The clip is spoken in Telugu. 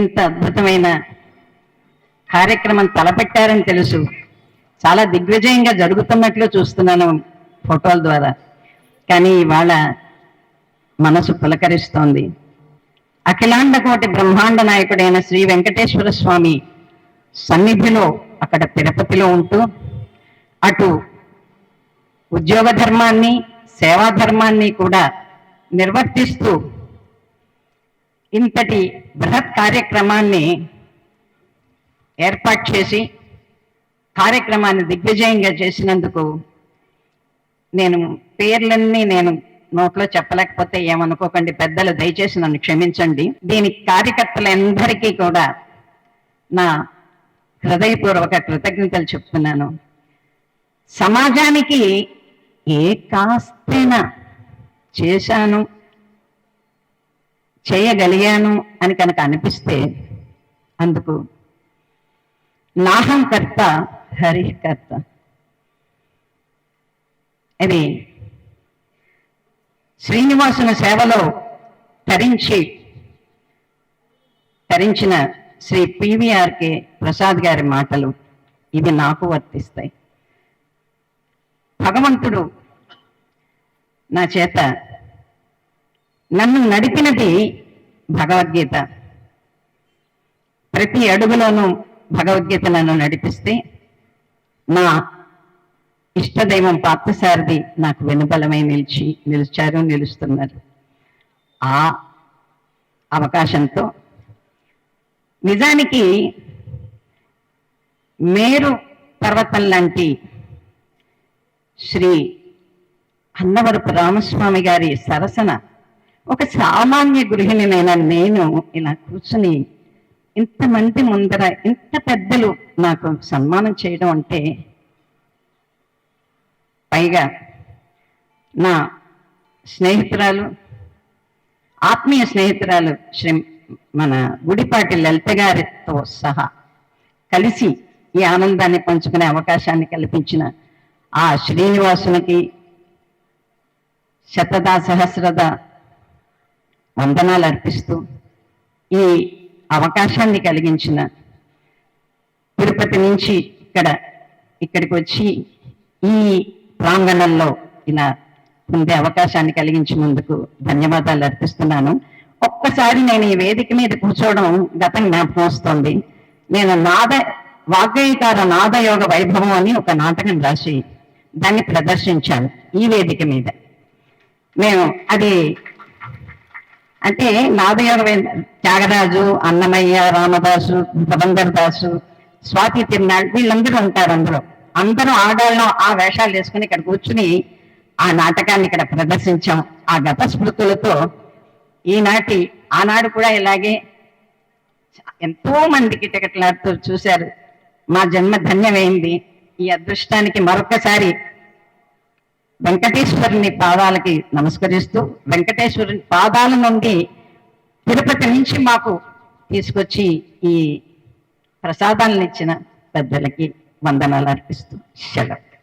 ఇంత అద్భుతమైన కార్యక్రమం తలపెట్టారని తెలుసు. చాలా దిగ్విజయంగా జరుగుతున్నట్లు చూస్తున్నాను ఫోటోల ద్వారా. కానీ ఇవాళ మనసు పులకరిస్తోంది. అఖిలాండ కోటి బ్రహ్మాండ నాయకుడైన శ్రీ వెంకటేశ్వర స్వామి సన్నిధిలో అక్కడ తిరుపతిలో ఉంటూ అటు ఉద్యోగ ధర్మాన్ని సేవా ధర్మాన్ని కూడా నిర్వర్తిస్తూ ఇంతటి బృహత్ కార్యక్రమాన్ని ఏర్పాటు చేసి కార్యక్రమాన్ని దిగ్విజయంగా చేసినందుకు నేను పేర్లన్నీ నేను నోట్లో చెప్పలేకపోతే ఏమనుకోకండి పెద్దలు, దయచేసి నన్ను క్షమించండి. దీని కార్యకర్తలందరికీ కూడా నా హృదయపూర్వక కృతజ్ఞతలు చెప్తున్నాను. సమాజానికి ఏ కాస్తైనా చేశాను, చేయగలిగాను అని కనుక అనిపిస్తే అందుకు నాహం కర్త హరికర్త. ఇది శ్రీనివాసుని సేవలో తరించిన శ్రీ పివిఆర్కే ప్రసాద్ గారి మాటలు ఇవి నాకు వర్తిస్తాయి. భగవంతుడు నా చేత నన్ను నడిపినది భగవద్గీత. ప్రతి అడుగులోనూ భగవద్గీత నన్ను నడిపిస్తే నా ఇష్టదైవం పార్థసారథి నాకు వెనుబలమై నిలుస్తున్నారు. ఆ అవకాశంతో నిజానికి మేరు పర్వతం లాంటి శ్రీ అన్నవరపు రామస్వామి గారి సరసన ఒక సామాన్య గృహిణినైనా నేను ఇలా కూర్చుని ఇంతమంది ముందర ఇంత పెద్దలు నాకు సన్మానం చేయడం అంటే, పైగా నా స్నేహితురాలు, ఆత్మీయ స్నేహితురాలు శ్రీ మన గుడిపాటి లలిత గారితో సహా కలిసి ఈ ఆనందాన్ని పంచుకునే అవకాశాన్ని కల్పించిన ఆ శ్రీనివాసునికి శతదా సహస్రద వందనాలు అర్పిస్తూ ఈ అవకాశాన్ని కలిగించిన తిరుపతి నుంచి ఇక్కడికి వచ్చి ఈ ప్రాంగణంలో ఇలా పొందే అవకాశాన్ని కలిగించినందుకు ధన్యవాదాలు అర్పిస్తున్నాను. ఒక్కసారి నేను ఈ వేదిక మీద కూర్చోవడం గతం జ్ఞాపకం వస్తుంది. నేను వాగ్గేయకార నాదయోగ వైభవం అని ఒక నాటకం రాసి దాన్ని ప్రదర్శించాను ఈ వేదిక మీద. నేను అది అంటే నాదయోగ త్యాగరాజు, అన్నమయ్య, రామదాసు, దాసు, స్వాతి తిరునాళ్ళు వీళ్ళందరూ ఉంటారు. అందరూ ఆడాళ్ళం ఆ వేషాలు వేసుకుని ఇక్కడ కూర్చుని ఆ నాటకాన్ని ఇక్కడ ప్రదర్శించాం. ఆ గత స్మృతులతో ఆనాడు కూడా ఇలాగే ఎంతో మందికి టికెట్లాడుతూ చూశారు. మా జన్మ ధన్యమైంది. ఈ అదృష్టానికి మరొకసారి వెంకటేశ్వరుని పాదాలకి నమస్కరిస్తూ, వెంకటేశ్వరుని పాదాల నుండి తిరుపతి నుంచి మాకు తీసుకొచ్చి ఈ ప్రసాదాలను ఇచ్చిన పెద్దలకి వందనాలు అర్పిస్తూ సెలవు.